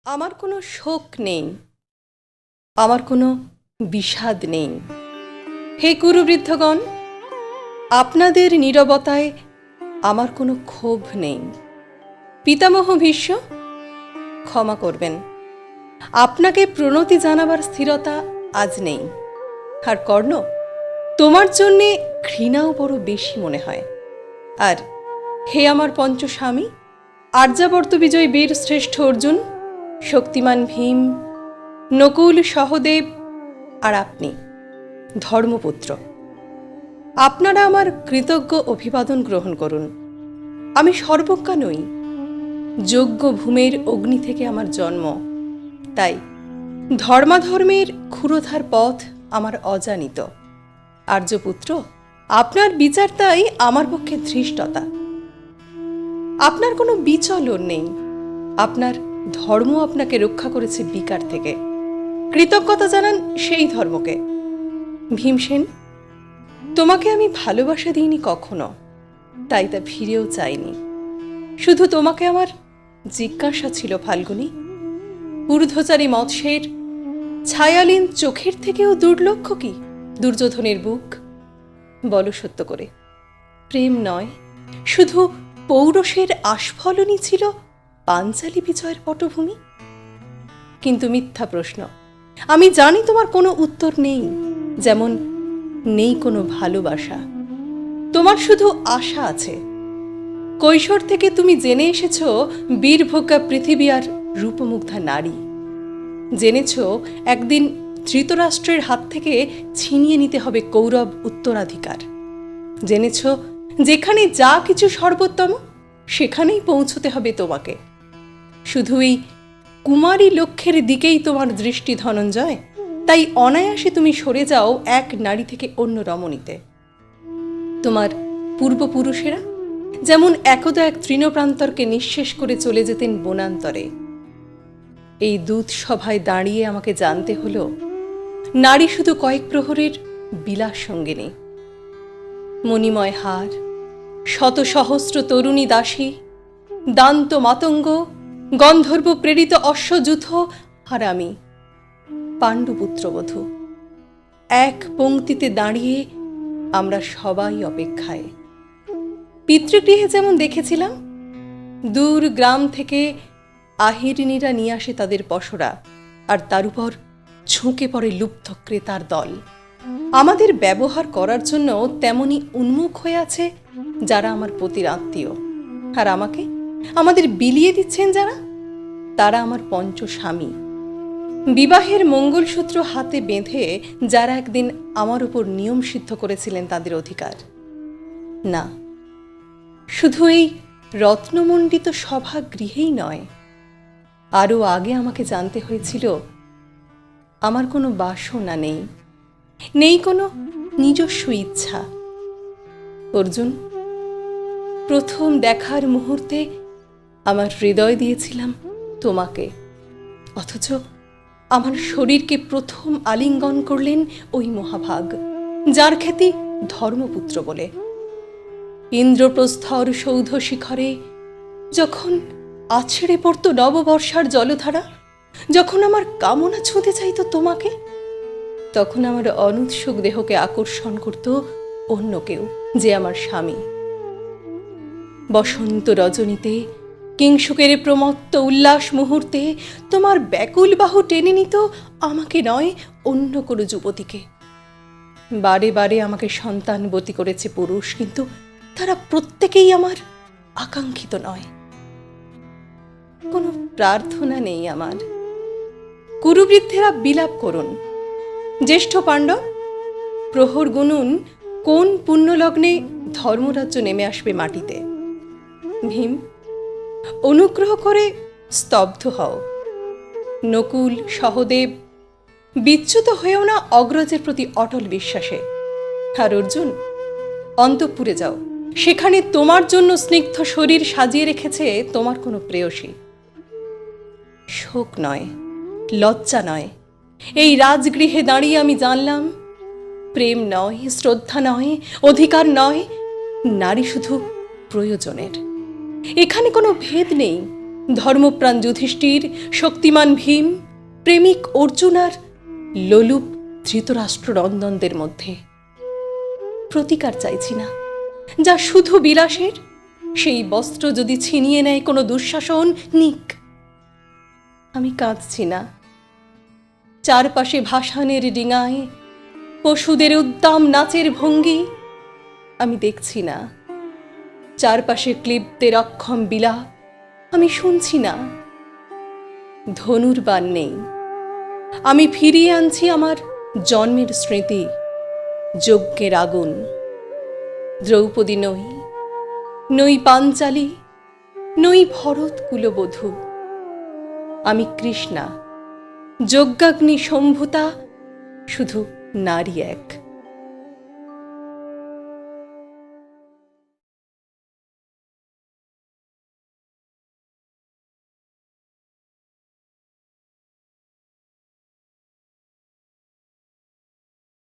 আমার কোনো শোক নেই, আমার কোনো বিষাদ নেই। হে কুরুবৃদ্ধগণ, আপনাদের নীরবতায় আমার কোনো ক্ষোভ নেই। পিতামহ ভীষ্ম, ক্ষমা করবেন, আপনাকে প্রণতি জানাবার স্থিরতা আজ নেই। আর কর্ণ, তোমার জন্যে ঘৃণাও বড় বেশি মনে হয়। আর হে আমার পঞ্চস্বামী, আর্যাবর্ত বিজয় বীর শ্রেষ্ঠ অর্জুন, শক্তিমান ভীম, নকুল, সহদেব আর আপনি ধর্মপুত্র, আপনারা আমার কৃতজ্ঞ অভিবাদন গ্রহণ করুন। আমি সর্বজ্ঞা নই, যজ্ঞ ভূমের অগ্নি থেকে আমার জন্ম, তাই ধর্মাধর্মের ক্ষুরোধার পথ আমার অজানিত। আর্যপুত্র, আপনার বিচার তাই আমার পক্ষে ধৃষ্টতা। আপনার কোনো বিচলন নেই, আপনার ধর্ম আপনাকে রক্ষা করেছে বিকার থেকে। কৃতজ্ঞতা জানান সেই ধর্মকে। ভীমসেন, তোমাকে আমি ভালোবাসা দিইনি কখনো, তাই তা ফিরেও চাইনি। শুধু তোমাকে আমার জিজ্ঞাসা ছিল ফাল্গুনী, ঊর্ধ্বচারী মৎস্যের ছায়ালীন চোখের থেকেও দুর্লক্ষ কি দুর্যোধনের বুক? বলো সত্য করে, প্রেম নয়, শুধু পৌরষের আস্ফলনই ছিল পাঞ্চালী বিজয়ের পটভূমি? কিন্তু মিথ্যা প্রশ্ন, আমি জানি তোমার কোনো উত্তর নেই, যেমন নেই কোনো ভালোবাসা। তোমার শুধু আশা আছে। কৈশোর থেকে তুমি জেনে এসেছ বীরভোগ্যা পৃথিবী আর রূপমুগ্ধা নারী। জেনেছ একদিন ধৃতরাষ্ট্রের হাত থেকে ছিনিয়ে নিতে হবে কৌরব উত্তরাধিকার। জেনেছ যেখানে যা কিছু সর্বোত্তম সেখানেই পৌঁছতে হবে তোমাকে। শুধু এই কুমারী লক্ষ্যের দিকেই তোমার দৃষ্টি ধনঞ্জয়, তাই অনায়াসে তুমি সরে যাও এক নারী থেকে অন্য রমণীতে। তোমার পূর্বপুরুষেরা যেমন একদা এক তৃণপ্রান্তরকে নিঃশেষ করে চলে যেতেন বনান্তরে, এই দূত সভায় দাঁড়িয়ে আমাকে জানতে হলো নারী শুধু কয়েক প্রহরের বিলাস সঙ্গিনী। মণিময় হার, শত সহস্র তরুণী দাসী, দান্ত মাতঙ্গ, গন্ধর্ব প্রেরিত অশ্বযূথ, আর আমি পাণ্ডুপুত্রবধূ। এক পংক্তিতে দাঁড়িয়ে আমরা সবাই অপেক্ষায়। পিতৃগৃহে যেমন দেখেছিলাম, দূর গ্রাম থেকে আহিরিনীরা নিয়ে আসে তাদের পসরা, আর তার উপর ঝুঁকে পড়ে লুব্ধ ক্রেতার দল। আমাদের ব্যবহার করার জন্য তেমনি উন্মুখ হয়ে আছে যারা আমার পতির আত্মীয়, আর আমাকে আমাদের বিলিয়ে দিচ্ছেন যারা, তারা আমার পঞ্চস্বামী। বিবাহের মঙ্গলসূত্র হাতে বেঁধে যারা একদিন আমার উপর নিয়ম সিদ্ধ করেছিলেন তাদের অধিকার। না, শুধু এই রত্নমণ্ডিত সভাগৃহেই নয়, আরও আগে আমাকে জানতে হয়েছিল আমার কোনো বাসনা নেই, নেই কোনো নিজস্ব ইচ্ছা। অর্জুন, প্রথম দেখার মুহূর্তে আমার হৃদয় দিয়েছিলাম তোমাকে, অথচ আমার শরীরকে প্রথম আলিঙ্গন করলেন ওই মহাভাগ, যার খ্যাতি ধর্মপুত্র বলে। ইন্দ্রপ্রস্থর সৌধ শিখরে যখন আছড়ে পড়ত নববর্ষার জলধারা, যখন আমার কামনা ছুঁতে চাইত তোমাকে, তখন আমার অনুৎসুক দেহকে আকর্ষণ করত অন্য কেউ, যে আমার স্বামী। বসন্ত রজনীতে, কিংসুকের প্রমত্ত উল্লাস মুহূর্তে তোমার ব্যাকুল বাহু টেনে নিত আমাকে নয়, অন্য কোনো যুবতীকে। বারে বারে আমাকে সন্তানবতী করেছে পুরুষ, কিন্তু তারা প্রত্যেকেই আমার আকাঙ্ক্ষিত নয়। কোনো প্রার্থনা নেই আমার। কুরুবৃদ্ধেরা বিলাপ করুন। জ্যেষ্ঠ পাণ্ডব, প্রহর গুনুন কোন পুণ্যলগ্নে ধর্মরাজ্য নেমে আসবে মাটিতে। ভীম, অনুগ্রহ করে স্তব্ধ হও। নকুল, সহদেব, বিচ্যুত হয়েও না অগ্রজের প্রতি অটল বিশ্বাসে। আর অর্জুন, অন্তঃপুরে যাও, সেখানে তোমার জন্য স্নিগ্ধ শরীর সাজিয়ে রেখেছে তোমার কোনো প্রেয়সী। শোক নয়, লজ্জা নয়, এই রাজগৃহে দাঁড়িয়ে আমি জানলাম প্রেম নয়, শ্রদ্ধা নয়, অধিকার নয়, নারী শুধু প্রয়োজনের। এখানে কোনো ভেদ নেই, ধর্মপ্রাণ যুধিষ্ঠির, শক্তিমান ভীম, প্রেমিক অর্জুন আর লোলুপ ধৃতরাষ্ট্র নন্দনদের মধ্যে। প্রতিকার চাইছি না, যা শুধু বিলাসের, সেই বস্ত্র যদি ছিনিয়ে নেয় কোনো দুঃশাসন, নিক। আমি কাঁদছি না, চারপাশে ভাসানের ডিঙায় পশুদের উদ্দাম নাচের ভঙ্গি আমি দেখছি না, চারপাশে ক্লিপ্তের অক্ষম বিলাপ আমি শুনছি না। ধনুর্বাণ নেই, আমি ফিরিয়ে আনছি আমার জন্মের স্মৃতি, যজ্ঞের আগুন। দ্রৌপদী নই, নই পাঞ্চালী, নই ভরত কুলবধূ, আমি কৃষ্ণা, যজ্ঞাগ্নি সম্ভূতা, শুধু নারী এক।